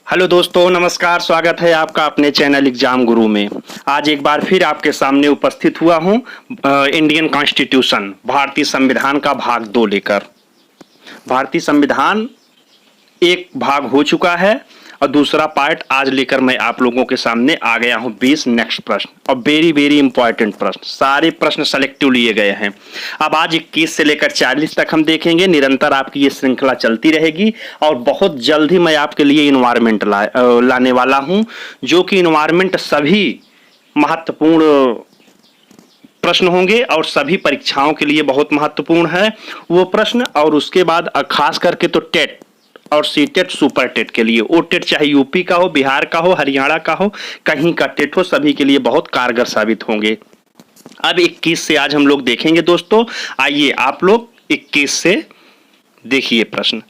Hello दोस्तों, नमस्कार। स्वागत है आपका अपने चैनल एग्जाम गुरु में। आज एक बार फिर आपके सामने उपस्थित हुआ हूं इंडियन कॉन्स्टिट्यूशन भारतीय संविधान का भाग 2 लेकर। भारतीय संविधान एक भाग हो चुका है और दूसरा पार्ट आज लेकर मैं आप लोगों के सामने आ गया हूं। 20 नेक्स्ट प्रश्न और वेरी इंपॉर्टेंट प्रश्न, सारे प्रश्न सेलेक्टिव लिए गए हैं। अब आज 21 से लेकर 40 तक हम देखेंगे। निरंतर आपकी ये श्रृंखला चलती रहेगी और बहुत जल्द ही मैं आपके लिए इन्वायरमेंट लाने वाला हूं, जो कि इन्वायरमेंट सभी महत्वपूर्ण प्रश्न होंगे और सभी परीक्षाओं के लिए बहुत महत्वपूर्ण है वो प्रश्न। और उसके बाद खास करके तो टेट और सी टेट, सुपर टेट के लिए, ओ टेट चाहे यूपी का हो, बिहार का हो, हरियाणा का हो, कहीं का टेट हो, सभी के लिए बहुत कारगर साबित होंगे। अब 21 से आज हम लोग देखेंगे दोस्तों। आइए आप लोग 21 से देखिए प्रश्न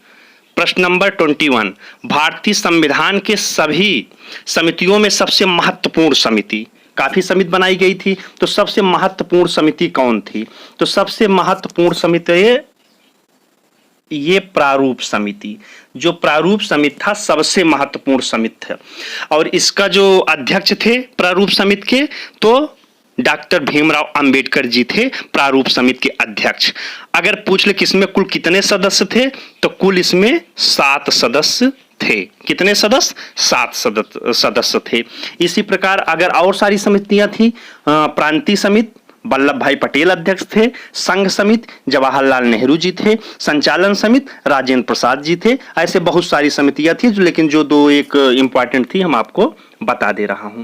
नंबर 21। भारतीय संविधान के सभी समितियों में सबसे महत्वपूर्ण समिति, काफी समिति बनाई गई थी, तो सबसे महत्वपूर्ण समिति कौन थी? तो सबसे महत्वपूर्ण समिति ये प्रारूप समिति, जो प्रारूप समिति था सबसे महत्वपूर्ण समिति है। और इसका जो अध्यक्ष थे प्रारूप समिति के, तो डॉक्टर भीमराव अंबेडकर जी थे प्रारूप समिति के अध्यक्ष। अगर पूछ ले किसमें कुल कितने सदस्य थे, तो कुल इसमें 7 सदस्य थे। कितने सदस्य? 7 सदस्य थे। इसी प्रकार अगर और सारी समितियां थी, प्रांतीय समिति वल्लभ भाई पटेल अध्यक्ष थे, संघ समिति जवाहरलाल नेहरू जी थे, संचालन समिति राजेंद्र प्रसाद जी थे। ऐसे बहुत सारी समितियां थी, लेकिन जो दो एक इंपॉर्टेंट थी हम आपको बता दे रहा हूं।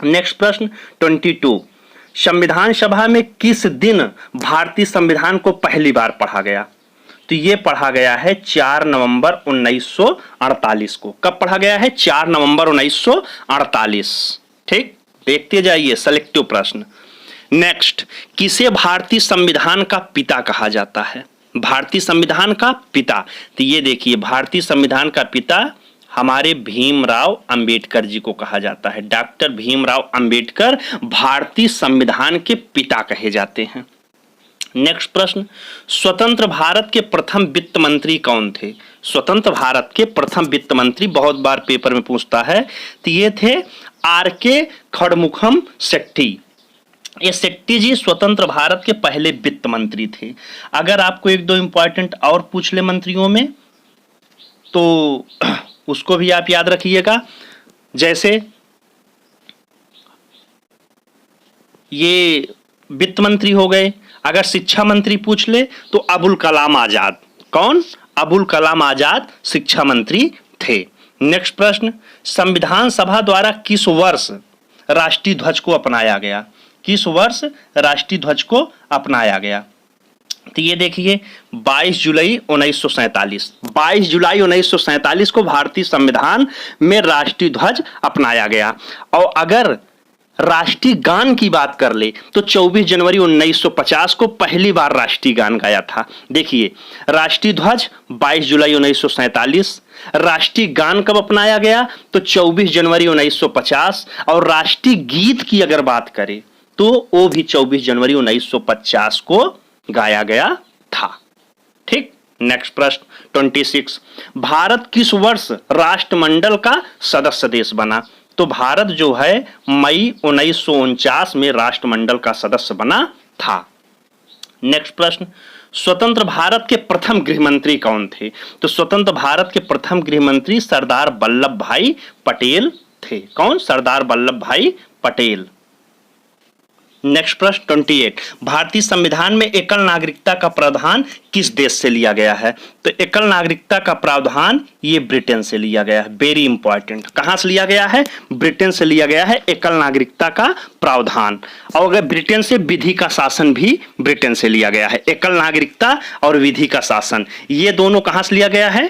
नेक्स्ट प्रश्न 22। संविधान सभा में किस दिन भारतीय संविधान को पहली बार पढ़ा गया? तो ये पढ़ा गया है 4 नवंबर 1948 को। कब पढ़ा गया है? 4 नवंबर 1948। ठीक, देखते जाइए सेलेक्टिव प्रश्न। नेक्स्ट, किसे भारतीय संविधान का पिता कहा जाता है? भारतीय संविधान का पिता, तो ये देखिए भारतीय संविधान का पिता हमारे भीमराव अंबेडकर जी को कहा जाता है। डॉक्टर भीमराव अंबेडकर भारतीय संविधान के पिता कहे जाते हैं। नेक्स्ट प्रश्न, स्वतंत्र भारत के प्रथम वित्त मंत्री कौन थे? स्वतंत्र भारत के प्रथम वित्त मंत्री बहुत बार पेपर में पूछता है, तो ये थे आर.के. खड़मुखम शेट्टी। ये शेट्टी जी स्वतंत्र भारत के पहले वित्त मंत्री थे। अगर आपको एक दो इंपॉर्टेंट और पूछ ले मंत्रियों में, तो उसको भी आप याद रखिएगा। जैसे ये वित्त मंत्री हो गए। अगर शिक्षा मंत्री पूछ ले तो अबुल कलाम आजाद। कौन? अबुल कलाम आजाद शिक्षा मंत्री थे। नेक्स्ट प्रश्न, संविधान सभा द्वारा किस वर्ष राष्ट्रीय ध्वज को अपनाया गया? किस वर्ष राष्ट्रीय ध्वज को अपनाया गया? तो ये देखिए 22 जुलाई 1947। 22 जुलाई 1947 को भारतीय संविधान में राष्ट्रीय ध्वज अपनाया गया। और अगर राष्ट्रीय गान की बात कर ले तो 24 जनवरी 1950 को पहली बार राष्ट्रीय गान गाया था। देखिए राष्ट्रीय ध्वज 22 जुलाई 1947, राष्ट्रीय गान कब अपनाया गया? तो 24 जनवरी 1950। और राष्ट्रीय गीत की अगर बात करें तो वो भी 24 जनवरी 1950 को गाया गया था। ठीक। नेक्स्ट प्रश्न 26। भारत किस वर्ष राष्ट्रमंडल का सदस्य देश बना? तो भारत जो है मई 1949 में राष्ट्रमंडल का सदस्य बना था। नेक्स्ट प्रश्न, स्वतंत्र भारत के प्रथम गृहमंत्री कौन थे? तो स्वतंत्र भारत के प्रथम गृहमंत्री सरदार वल्लभ भाई पटेल थे। कौन? सरदार वल्लभ भाई पटेल। नेक्स्ट प्रश्न 28। भारतीय संविधान में एकल नागरिकता का प्रावधान किस देश से लिया गया है? तो एकल नागरिकता का प्रावधान ये ब्रिटेन से लिया गया है। Very important. कहां से लिया गया है? ब्रिटेन से लिया गया है एकल नागरिकता का प्रावधान। और अगर ब्रिटेन से विधि का शासन भी ब्रिटेन से लिया गया है। एकल नागरिकता और विधि का शासन ये दोनों कहां से लिया गया है?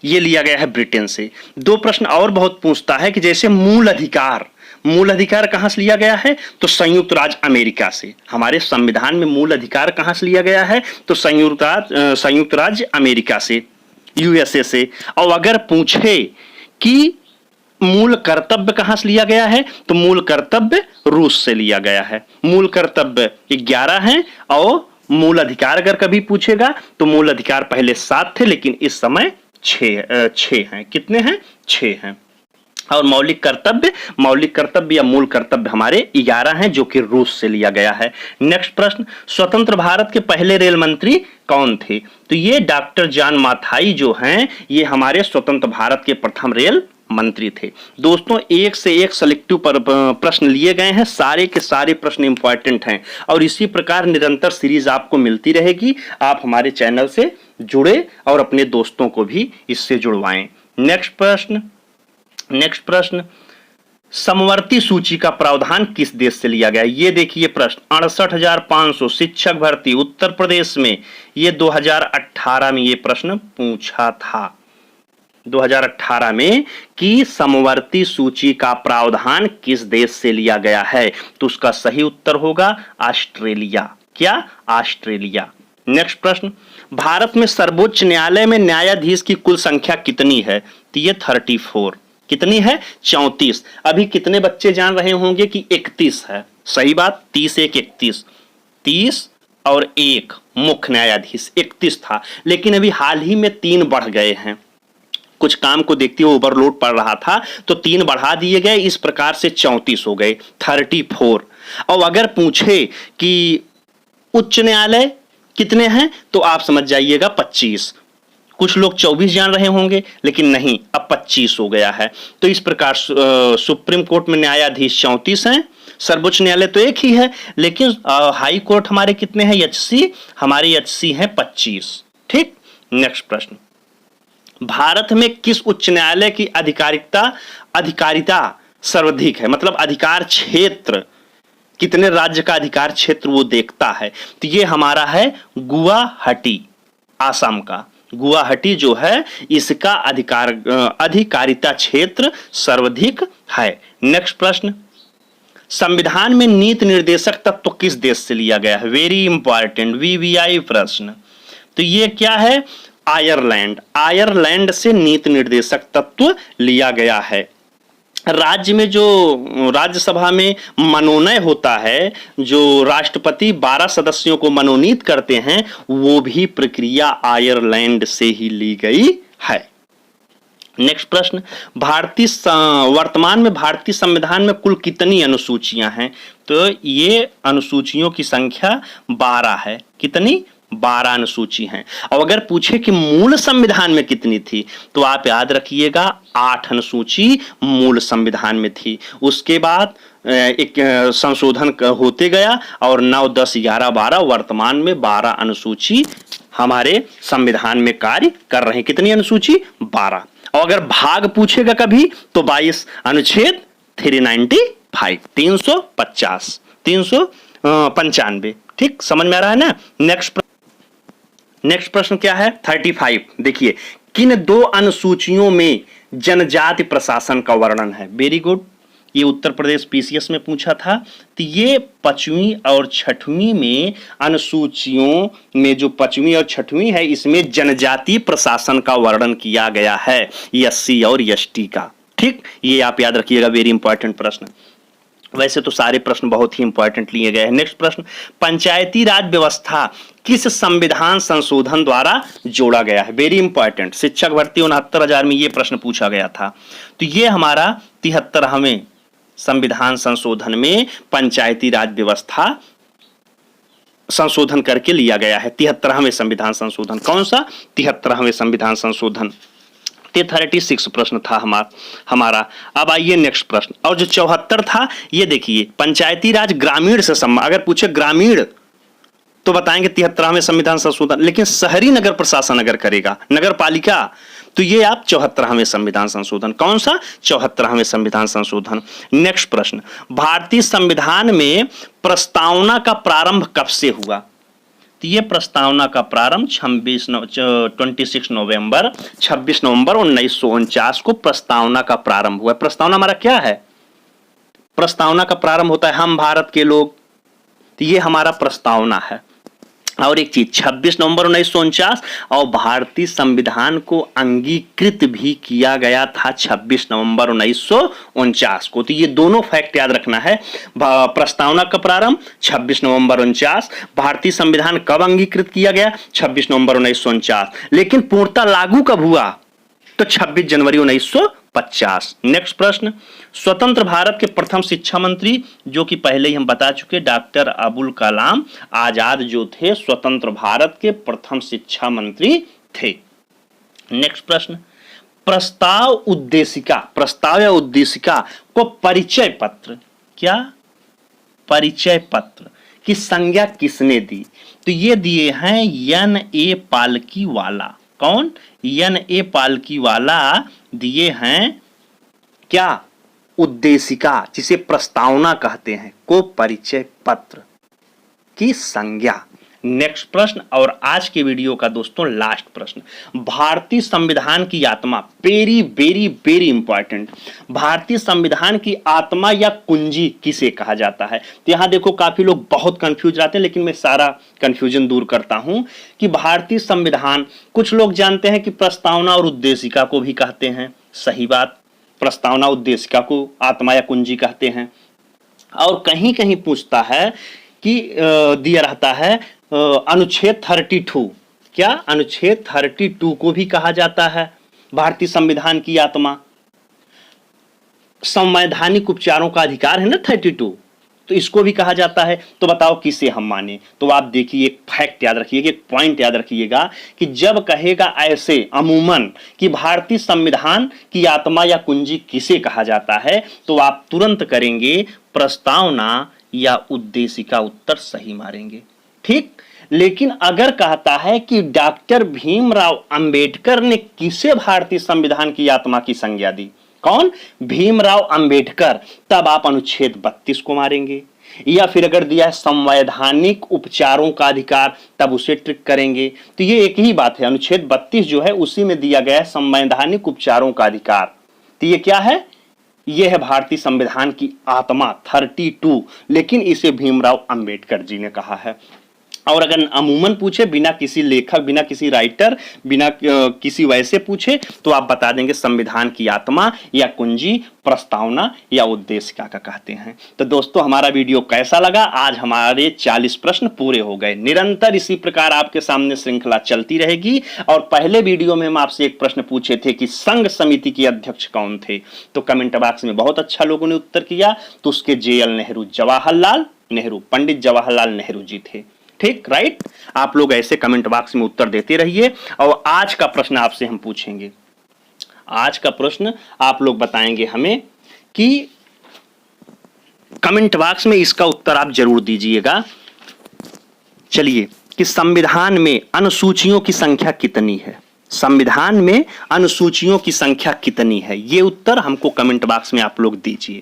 ये लिया गया है ब्रिटेन से। दो प्रश्न और बहुत पूछता है कि जैसे मूल अधिकार कहां से लिया गया है? तो संयुक्त राज्य अमेरिका से। हमारे संविधान में मूल अधिकार कहां से लिया गया है? तो संयुक्त राज्य अमेरिका से, यूएसए से। और अगर पूछे कि मूल कर्तव्य कहां से लिया गया है? तो मूल कर्तव्य रूस से लिया गया है। मूल कर्तव्य 11 हैं और मूल अधिकार अगर कभी पूछेगा तो मूल अधिकार पहले 7 थे, लेकिन इस समय छह हैं। कितने हैं? 6 हैं। और मौलिक कर्तव्य या मूल कर्तव्य हमारे 11 हैं, जो कि रूस से लिया गया है। नेक्स्ट प्रश्न, स्वतंत्र भारत के पहले रेल मंत्री कौन थे? तो ये डॉक्टर जॉन माथाई जो हैं, ये हमारे स्वतंत्र भारत के प्रथम रेल मंत्री थे। दोस्तों, एक से एक सिलेक्टिव प्रश्न लिए गए हैं, सारे के सारे प्रश्न इंपॉर्टेंट हैं और इसी प्रकार निरंतर सीरीज आपको मिलती रहेगी। आप हमारे चैनल से जुड़े और अपने दोस्तों को भी इससे जुड़वाएं। नेक्स्ट प्रश्न, समवर्ती सूची का प्रावधान किस देश से लिया गया? ये देखिए प्रश्न, 68,500 शिक्षक भर्ती उत्तर प्रदेश में, ये 2018 में ये प्रश्न पूछा था, 2018 में, कि समवर्ती सूची का प्रावधान किस देश से लिया गया है? तो उसका सही उत्तर होगा ऑस्ट्रेलिया। क्या? ऑस्ट्रेलिया। नेक्स्ट प्रश्न, भारत में सर्वोच्च न्यायालय में न्यायाधीश की कुल संख्या कितनी है? तो ये 34। कितनी है? 34। अभी कितने बच्चे जान रहे होंगे कि 31 है। सही बात, 30 1 31, 30 और 1 मुख्य न्यायाधीश 31 था, लेकिन अभी हाल ही में 3 बढ़ गए हैं। कुछ काम को देखते हुए ओवरलोड पड़ रहा था तो 3 बढ़ा दिए गए, इस प्रकार से 34 हो गए, 34। और अगर पूछे कि उच्च न्यायालय कितने हैं तो आप समझ जाइएगा 25। कुछ लोग 24 जान रहे होंगे, लेकिन नहीं, अब 25 हो गया है। तो इस प्रकार सुप्रीम कोर्ट में न्यायाधीश 34 हैं, सर्वोच्च न्यायालय तो एक ही है, लेकिन हाई कोर्ट हमारे कितने हैं? एचसी, हमारे एचसी हैं 25। ठीक। नेक्स्ट प्रश्न, भारत में किस उच्च न्यायालय की अधिकारिता सर्वाधिक है? मतलब अधिकार क्षेत्र, कितने राज्य का अधिकार क्षेत्र वो देखता है। तो ये हमारा है गुवाहाटी, आसाम का गुवाहाटी जो है, इसका अधिकारिता क्षेत्र सर्वाधिक है। नेक्स्ट प्रश्न, संविधान में नीति निर्देशक तत्व किस देश से लिया गया है? वेरी इंपॉर्टेंट वीवीआई प्रश्न। तो ये क्या है? आयरलैंड से नीति निर्देशक तत्व लिया गया है। राज्य में जो राज्यसभा में मनोनय होता है, जो राष्ट्रपति 12 सदस्यों को मनोनीत करते हैं, वो भी प्रक्रिया आयरलैंड से ही ली गई है। नेक्स्ट प्रश्न, वर्तमान में भारतीय संविधान में कुल कितनी अनुसूचियां हैं? तो ये अनुसूचियों की संख्या 12 है। कितनी? 12 अनुसूची हैं। और अगर पूछे कि मूल संविधान में कितनी थी, तो आप याद रखिएगा 8 अनुसूची मूल संविधान में थी। उसके बाद एक संशोधन होते गया और 9, 10, 11, 12, वर्तमान में 12 अनुसूची हमारे संविधान में कार्य कर रहे हैं। कितनी अनुसूची? 12। और अगर भाग पूछेगा कभी तो 22 अनुच्छेद 395, 350, 395। ठीक, समझ में आ रहा है ना? नेक्स्ट प्रश्न क्या है? 35। देखिए, किन 2 अनुसूचियों में जनजाति प्रशासन का वर्णन है? वेरी गुड, ये उत्तर प्रदेश पीसीएस में पूछा था। तो ये 5वीं और 6वीं में अनुसूचियों में जो 5वीं और 6वीं है, इसमें जनजातीय प्रशासन का वर्णन किया गया है, एससी और एसटी का। ठीक, ये आप याद रखिएगा, वेरी इंपॉर्टेंट प्रश्न। वैसे तो सारे प्रश्न बहुत ही इंपॉर्टेंट लिए गए हैं। नेक्स्ट प्रश्न, पंचायती राज व्यवस्था किस संविधान संशोधन द्वारा जोड़ा गया है? वेरी इंपॉर्टेंट, शिक्षक भर्ती 69,000 में ये प्रश्न पूछा गया था। तो ये हमारा 73वें संविधान संशोधन में पंचायती राज व्यवस्था संशोधन करके लिया गया है। 73वें संविधान संशोधन। कौन सा? 73वें संविधान संशोधन। 36 प्रश्न था हमारा। अब आइए नेक्स्ट प्रश्न। और जो 74 था, ये देखिए, पंचायती राज ग्रामीण से संबंध, अगर पूछे ग्रामीण तो बताएंगे 73वें संविधान संशोधन, लेकिन शहरी नगर प्रशासन अगर करेगा, नगर पालिका, तो ये आप 74वें संविधान संशोधन। कौन सा? 74वें संविधान संशोधन। नेक्स्ट प्रश्न, भारतीय संविधान में प्रस्तावना का प्रारंभ कब से हुआ? तो ये प्रस्तावना का प्रारंभ 26 नवंबर 1949 को प्रस्तावना का प्रारंभ हुआ। प्रस्तावना हमारा क्या है? प्रस्तावना का प्रारंभ होता है हम भारत के लोग, तो ये हमारा प्रस्तावना है। और एक चीज, 26 नवंबर 1949 और भारतीय संविधान को अंगीकृत भी किया गया था 26 नवंबर 1949 को। तो ये दोनों फैक्ट याद रखना है। प्रस्तावना का प्रारंभ 26 नवंबर 49, भारतीय संविधान कब अंगीकृत किया गया? 26 नवंबर 1949। लेकिन पूर्णतः लागू कब हुआ? तो 26 जनवरी 1950। नेक्स्ट प्रश्न, स्वतंत्र भारत के प्रथम शिक्षा मंत्री, जो कि पहले ही हम बता चुके, डॉक्टर अबुल कलाम आजाद जो थे स्वतंत्र भारत के प्रथम शिक्षा मंत्री थे। नेक्स्ट प्रश्न, प्रस्ताव उद्देशिका, प्रस्ताव या उद्देशिका को परिचय पत्र, क्या परिचय पत्र की संज्ञा किसने दी? तो ये दिए हैं N.A. पालकीवाला। कौन? N.A. पालकीवाला दिए हैं क्या? उद्देशिका, जिसे प्रस्तावना कहते हैं, को परिचय पत्र की संज्ञा। नेक्स्ट प्रश्न और आज के वीडियो का दोस्तों लास्ट प्रश्न, भारतीय संविधान की आत्मा, वेरी वेरी वेरी इंपॉर्टेंट, भारतीय संविधान की आत्मा या कुंजी किसे कहा जाता है? तो यहां देखो काफी लोग बहुत कंफ्यूज रहते हैं, लेकिन मैं सारा कंफ्यूजन दूर करता हूं कि भारतीय संविधान, कुछ लोग जानते हैं कि प्रस्तावना और उद्देशिका को भी कहते हैं, सही बात, प्रस्तावना उद्देशिका को आत्मा या कुंजी कहते हैं। और कहीं कहीं पूछता है कि दिया रहता है अनुच्छेद 32, क्या अनुच्छेद 32 को भी कहा जाता है भारतीय संविधान की आत्मा? संवैधानिक उपचारों का अधिकार है ना 32, तो इसको भी कहा जाता है। तो बताओ किसे हम माने? तो आप देखिए, एक फैक्ट याद रखिएगा, एक पॉइंट याद रखिएगा कि जब कहेगा ऐसे अमूमन कि भारतीय संविधान की आत्मा या कुंजी किसे कहा जाता है, तो आप तुरंत करेंगे प्रस्तावना या उद्देशिका, उत्तर सही मारेंगे, ठीक। लेकिन अगर कहता है कि डॉक्टर भीमराव अंबेडकर ने किसे भारतीय संविधान की आत्मा की संज्ञा दी? कौन? भीमराव अंबेडकर, तब आप अनुच्छेद 32 को मारेंगे। या फिर अगर दिया है संवैधानिक उपचारों का अधिकार, तब उसे ट्रिक करेंगे। तो ये एक ही बात है, अनुच्छेद 32 जो है उसी में दिया गया है संवैधानिक उपचारों का अधिकार। तो ये क्या है? यह है भारतीय संविधान की आत्मा 32, लेकिन इसे भीमराव अंबेडकर जी ने कहा है। और अगर अमूमन पूछे, बिना किसी लेखक, बिना किसी राइटर, बिना किसी वैसे पूछे, तो आप बता देंगे संविधान की आत्मा या कुंजी प्रस्तावना या उद्देशिका का कहते हैं। तो दोस्तों हमारा वीडियो कैसा लगा? आज हमारे 40 प्रश्न पूरे हो गए। निरंतर इसी प्रकार आपके सामने श्रृंखला चलती रहेगी। और पहले वीडियो में हम आपसे एक प्रश्न पूछे थे कि संघ समिति के अध्यक्ष कौन थे, तो कमेंट बॉक्स में बहुत अच्छा लोगों ने उत्तर किया। तो उसके JL नेहरू, जवाहरलाल नेहरू, पंडित जवाहरलाल नेहरू जी थे, ठीक, राइट। आप लोग ऐसे कमेंट बॉक्स में उत्तर देते रहिए। और आज का प्रश्न आपसे हम पूछेंगे, आज का प्रश्न आप लोग बताएंगे हमें कि कमेंट बॉक्स में इसका उत्तर आप जरूर दीजिएगा। चलिए, कि संविधान में अनुसूचियों की संख्या कितनी है? संविधान में अनुसूचियों की संख्या कितनी है? ये उत्तर हमको कमेंट बॉक्स में आप लोग दीजिए।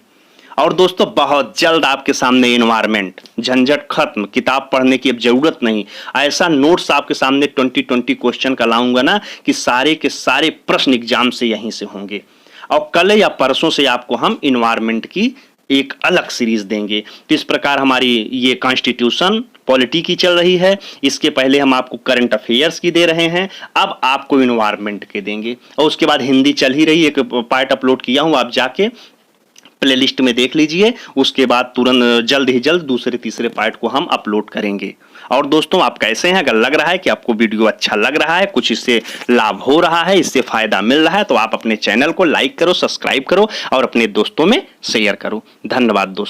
और दोस्तों बहुत जल्द आपके सामने एनवायरमेंट, झंझट खत्म, किताब पढ़ने की अब जरूरत नहीं, ऐसा नोट्स आपके सामने 2020 क्वेश्चन का लाऊंगा ना कि सारे के सारे प्रश्न एग्जाम से यहीं से होंगे। और कल या परसों से आपको हम एनवायरमेंट की एक अलग सीरीज देंगे। तो इस प्रकार हमारी ये कॉन्स्टिट्यूशन पॉलिटी की चल रही है, इसके पहले हम आपको करंट अफेयर्स की दे रहे हैं, अब आपको एनवायरमेंट के देंगे। और उसके बाद हिंदी चल ही रही, एक पार्ट अपलोड किया हूं, आप जाके प्लेलिस्ट में देख लीजिए। उसके बाद तुरंत जल्द ही जल्द दूसरे तीसरे पार्ट को हम अपलोड करेंगे। और दोस्तों आप कैसे हैं? अगर लग रहा है कि आपको वीडियो अच्छा लग रहा है, कुछ इससे लाभ हो रहा है, इससे फायदा मिल रहा है, तो आप अपने चैनल को लाइक करो, सब्सक्राइब करो और अपने दोस्तों में शेयर करो। धन्यवाद दोस्तों।